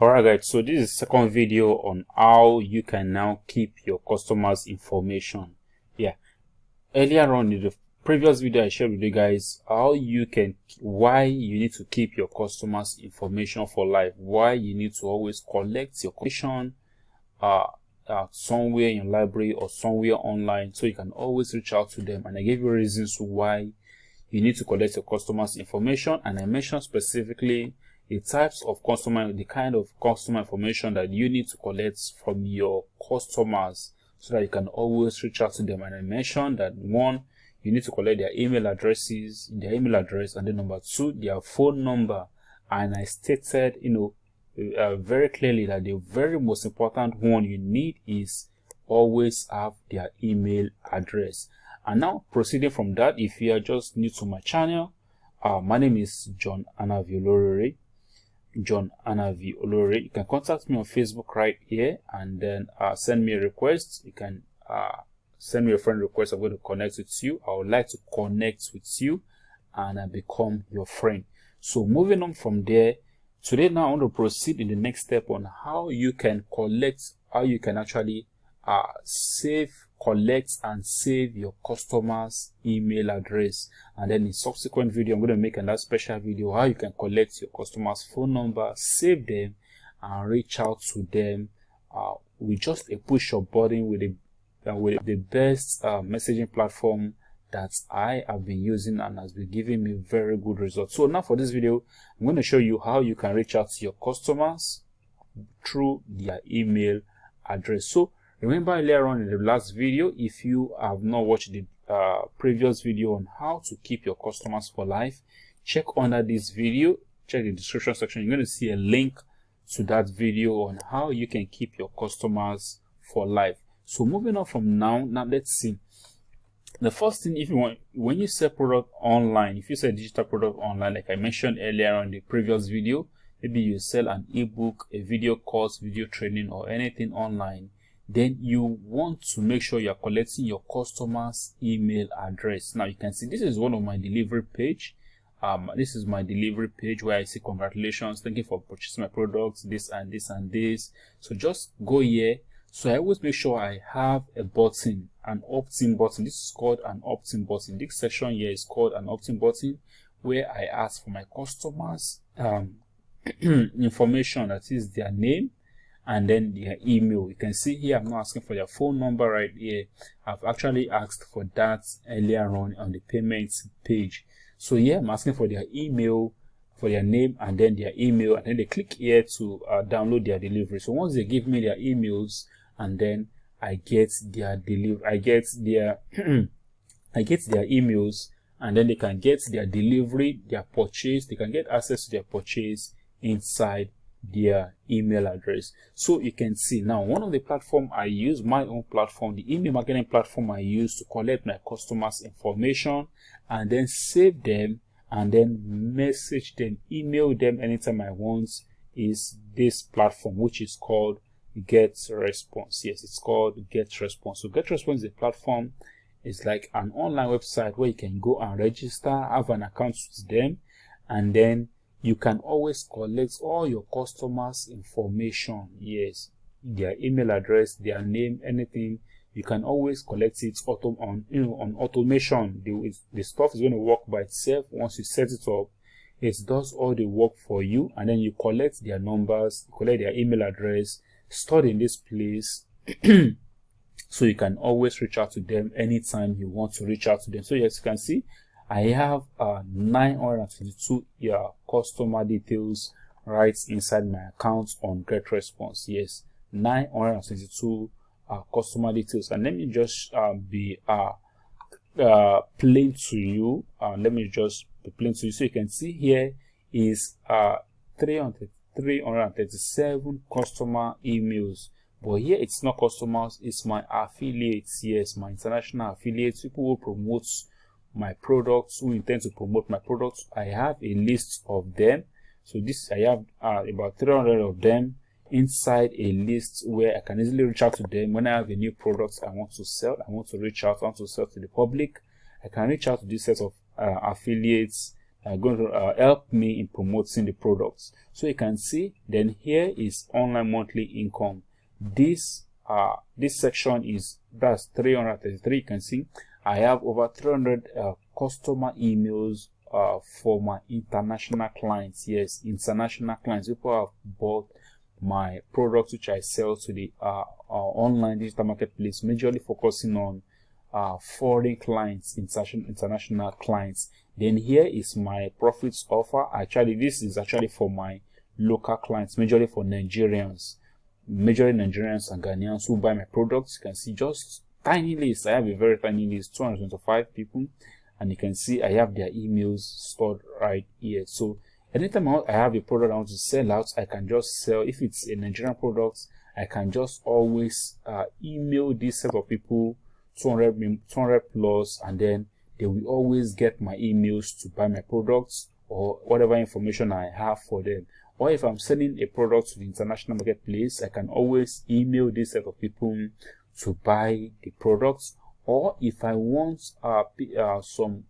Alright guys, so this is the second video on how you can now keep your customers' information. Earlier on in the previous video I shared with you guys why you need to keep your customers' information for life, why you need to always collect your information somewhere in your library or somewhere online so you can always reach out to them. And I gave you reasons why you need to collect your customers' information, and I mentioned specifically the types of the kind of customer information that you need to collect from your customers so that you can always reach out to them. And I mentioned that one, you need to collect their email address, and then number two, their phone number. And I stated, very clearly that the very most important one you need is always have their email address. And now proceeding from that, if you are just new to my channel, my name is John Anavi Olorere. You can contact me on Facebook right here, and then send me a request. You can send me a friend request. I'm going to connect with you. I would like to connect with you and become your friend. So moving on from there, today now I want to proceed in the next step on how you can actually collect and save your customers' email address. And then in subsequent video, I'm going to make another special video how you can collect your customers' phone number, save them, and reach out to them with just a push of button with the best messaging platform that I have been using and has been giving me very good results. So now for this video, I'm going to show you how you can reach out to your customers through their email address. So remember earlier on in the last video, if you have not watched the previous video on how to keep your customers for life, check under this video, check the description section. You're going to see a link to that video on how you can keep your customers for life. So moving on from now let's see. The first thing, when you sell product online, if you sell digital product online, like I mentioned earlier on in the previous video, maybe you sell an ebook, a video course, video training, or anything online, then you want to make sure you're collecting your customer's email address. Now you can see this is one of my delivery page. This is my delivery page where I say congratulations, thank you for purchasing my products, this and this and this. So just go here. So I always make sure I have a button, an opt-in button. This is called an opt-in button. This section here is called an opt-in button, where I ask for my customers information, that is their name and then their email. You can see here I'm not asking for their phone number right here. I've actually asked for that earlier on the payments page. So here I'm asking for their email, for their name and then their email, and then they click here to download their delivery. So once they give me their emails, and then I get their emails, and then they can get their delivery, their purchase, they can get access to their purchase inside their email address. So you can see now one of the platform I use, my own platform, the email marketing platform I use to collect my customers' information and then save them and then message them, email them anytime I want, is this platform, which is called GetResponse. Yes, it's called GetResponse. So GetResponse is a platform. It's like an online website where you can go and register, have an account with them, and then you can always collect all your customers' information. Yes, their email address, their name, anything. You can always collect it on automation. The stuff is going to work by itself. Once you set it up, it does all the work for you, and then you collect their numbers, collect their email address, stored in this place. So you can always reach out to them anytime you want to reach out to them. So as you can see, I have 922 customer details right inside my account on GetResponse. Yes, 922 customer details. And let me just be plain to you. So you can see here is 337 customer emails. But here it's not customers, it's my affiliates. Yes, my international affiliates, people who promote my products, who intend to promote my products. I have a list of them. So I have about 300 of them inside a list where I can easily reach out to them when I have a new product I want to sell. I want to sell to the public. I can reach out to this set of affiliates going to help me in promoting the products. So you can see, then here is online monthly income. This section is, that's 333. You can see I have over 300 customer emails for my international clients. Yes, international clients, people have bought my products which I sell to the online digital marketplace, majorly focusing on foreign clients, international clients. Then here is my profits offer. Actually, this is actually for my local clients, majorly for Nigerians, majorly Nigerians and Ghanaians who buy my products. You can see just tiny list. I have a very tiny list, 225 people, and you can see I have their emails stored right here. So anytime I have a product I want to sell out, I can just sell. If it's a Nigerian product, I can just always email this set of people, 200 plus, and then they will always get my emails to buy my products or whatever information I have for them. Or if I'm selling a product to the international marketplace, I can always email this set of people to buy the products. Or if I want some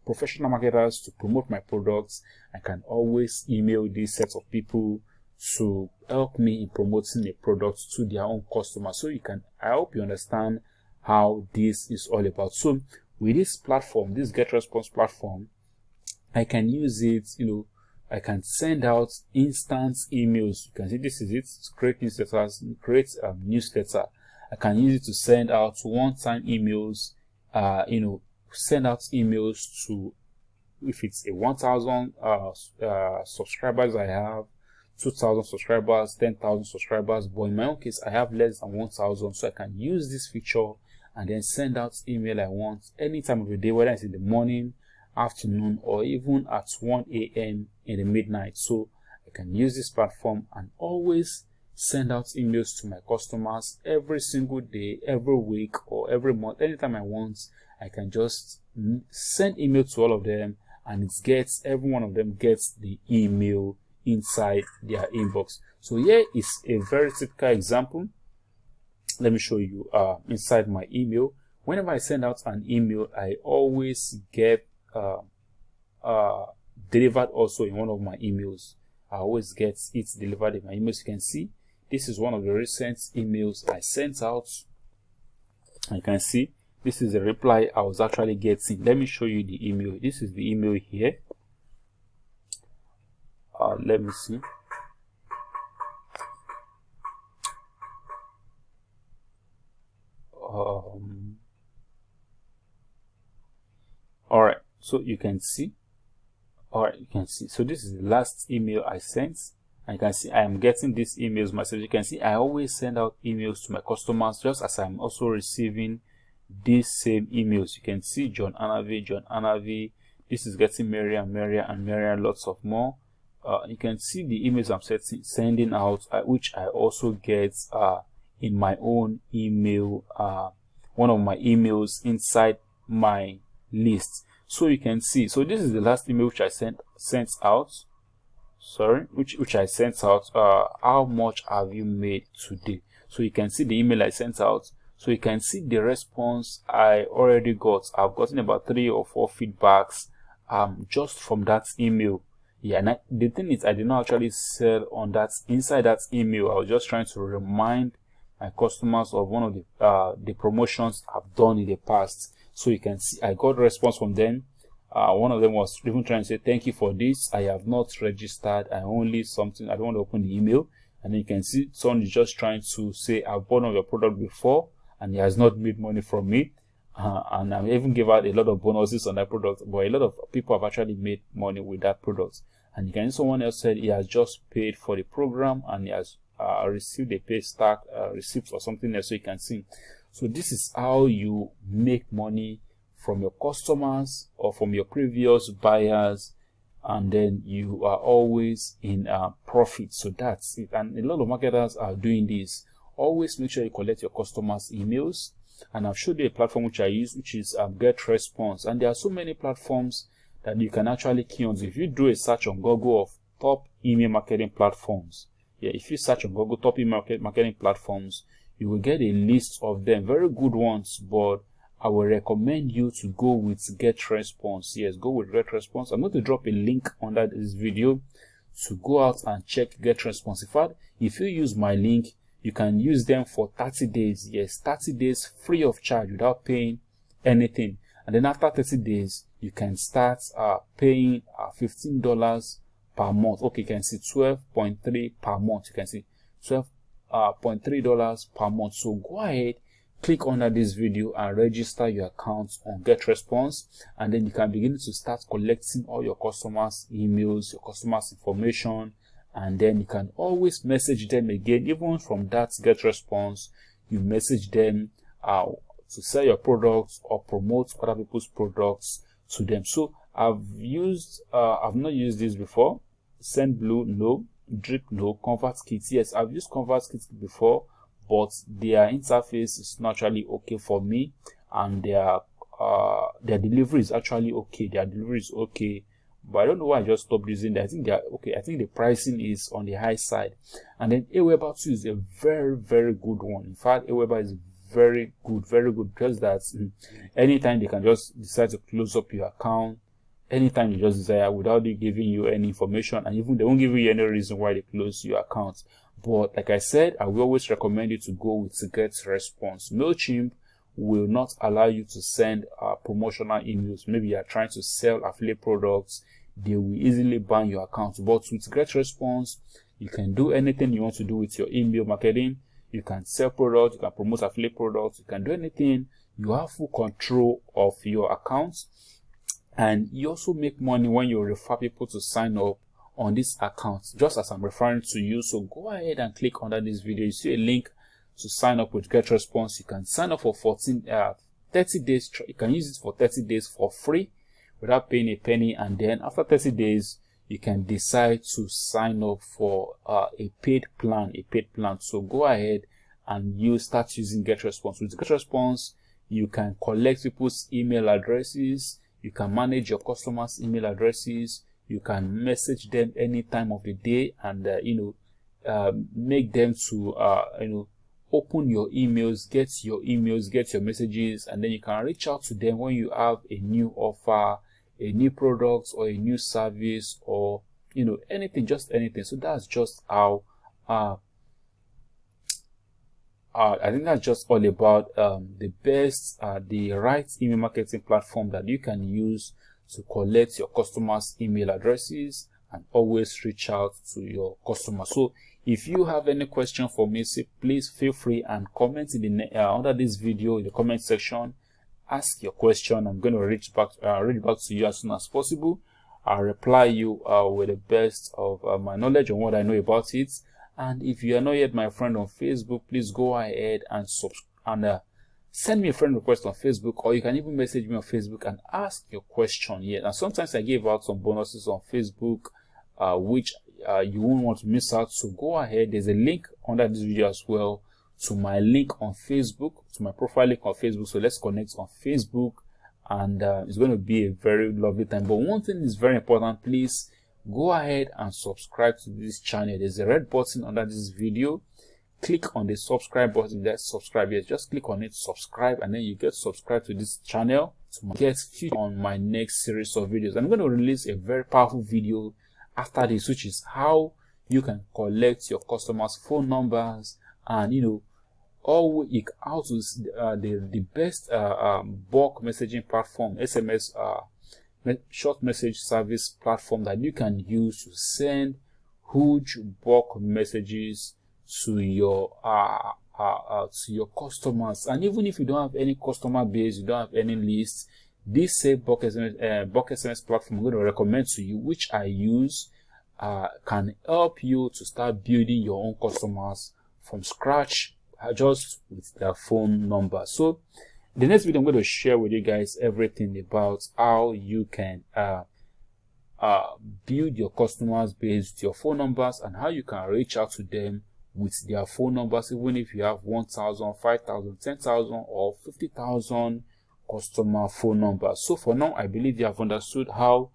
professional marketers to promote my products, I can always email these sets of people to help me in promoting the products to their own customers. So I hope you understand how this is all about. So with this platform, this GetResponse platform, I can use it, I can send out instant emails. You can see this is it, to create newsletters, create a newsletter. I can use it to send out one-time emails, send out emails to, if it's a 1,000 subscribers I have, 2,000 subscribers, 10,000 subscribers, but in my own case, I have less than 1,000, so I can use this feature and then send out email I want any time of the day, whether it's in the morning, afternoon, or even at 1 a.m. in the midnight. So I can use this platform and always send out emails to my customers every single day, every week, or every month. Anytime I want, I can just send email to all of them, and every one of them gets the email inside their inbox. So here is a very typical example. Let me show you inside my email. Whenever I send out an email, I always get delivered also in one of my emails. I always get it delivered in my emails. You can see this is one of the recent emails I sent out. You can see this is the reply I was actually getting. Let me show you the email. This is the email here. Let me see. All right, so you can see. So this is the last email I sent, and you can see I am getting these emails myself. You can see I always send out emails to my customers, just as I'm also receiving these same emails. You can see John Anavi. This is getting Maria, lots of more. You can see the emails I'm sending out, which I also get in my own email, one of my emails inside my list. So you can see, so this is the last email which I sent out. Which I sent out. How much have you made today? So you can see the email I sent out. So you can see the response I already got. I've gotten about 3 or 4 feedbacks just from that email. Yeah, and the thing is, I did not actually sell on that inside that email. I was just trying to remind my customers of one of the promotions I've done in the past. So you can see I got a response from them. One of them was even trying to say, thank you for this. I have not registered. I don't want to open the email. And then you can see someone is just trying to say, I've bought one of your product before and he has not made money from me. And I even gave out a lot of bonuses on that product, but a lot of people have actually made money with that product. And you can see someone else said he has just paid for the program and he has received a pay stack receipt or something else. So you can see. So this is how you make money from your customers or from your previous buyers, and then you are always in profit. So that's it. And a lot of marketers are doing this. Always make sure you collect your customers' emails. And I've showed you a platform which I use, which is GetResponse. And there are so many platforms that you can actually key on. So if you do a search on Google of top email marketing platforms, if you search on Google top email marketing platforms, you will get a list of them, very good ones, but I will recommend you to go with GetResponse. Yes, go with GetResponse. I'm going to drop a link under this video to go out and check GetResponse. In fact, if you use my link, you can use them for 30 days. Yes, 30 days free of charge without paying anything. And then after 30 days, you can start paying $15 per month. Okay, you can see 12.3 per month. You can see $12.3 per month. So go ahead, click under this video and register your account on GetResponse, and then you can begin to start collecting all your customers' emails, your customers' information, and then you can always message them again. Even from that GetResponse, you message them to sell your products or promote other people's products to them. So I've not used this before. SendBlue, no. Drip, no. ConvertKit, yes, I've used ConvertKit before, but their interface is not actually okay for me, and their delivery is actually okay. Their delivery is okay, but I don't know why I just stopped using that. I think they are okay. I think the pricing is on the high side. And then Aweber 2 is a very, very good one. In fact, Aweber is very good, because that anytime they can just decide to close up your account anytime you just desire without they giving you any information, and even they won't give you any reason why they close your account. But like I said, I will always recommend you to go with GetResponse. Mailchimp will not allow you to send promotional emails. Maybe you are trying to sell affiliate products, they will easily ban your account. But with GetResponse, you can do anything you want to do with your email marketing. You can sell products, you can promote affiliate products, you can do anything. You have full control of your account, and you also make money when you refer people to sign up on this account, just as I'm referring to you. So go ahead and click under this video. You see a link to sign up with GetResponse. You can sign up for 30 days. You can use it for 30 days for free without paying a penny, and then after 30 days you can decide to sign up for a paid plan. So go ahead and you start using GetResponse. With GetResponse, you can collect people's email addresses, you can manage your customers' email addresses, you can message them any time of the day, and make them to open your emails, get your messages, and then you can reach out to them when you have a new offer, a new product, or a new service, or anything, just anything. So that's just how I think that's just all about the right email marketing platform that you can use to collect your customers' email addresses and always reach out to your customers. So if you have any question for me, please feel free and comment in the under this video in the comment section. Ask your question. I'm going to read back to you as soon as possible. I'll reply you with the best of my knowledge on what I know about it. And if you are not yet my friend on Facebook, please go ahead and send me a friend request on Facebook, or you can even message me on Facebook and ask your question here. And sometimes I give out some bonuses on Facebook, which you won't want to miss out. So go ahead. There's a link under this video as well to my link on Facebook, to my profile link on Facebook. So let's connect on Facebook, and it's going to be a very lovely time. But one thing is very important, please go ahead and subscribe to this channel. There's a red button under this video. Click on the subscribe button. Let's subscribe. Yes, just click on it, subscribe, and then you get subscribed to this channel to get featured on my next series of videos. I'm going to release a very powerful video after this, which is how you can collect your customers' phone numbers, and how to the best bulk messaging platform, SMS short message service platform that you can use to send huge bulk messages to your customers. And even if you don't have any customer base, you don't have any list, this same bulk SMS platform I'm going to recommend to you, which I use, can help you to start building your own customers from scratch, just with their phone number. So the next video I'm going to share with you guys everything about how you can build your customers based with your phone numbers, and how you can reach out to them with their phone numbers, even if you have 1,000, 5,000, 10,000, or 50,000 customer phone numbers. So for now, I believe you have understood how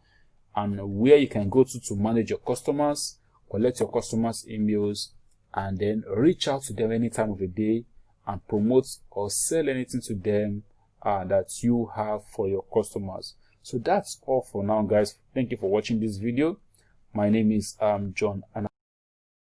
and where you can go to manage your customers, collect your customers' emails, and then reach out to them any time of the day and promote or sell anything to them that you have for your customers. So that's all for now, guys. Thank you for watching this video. My name is John, and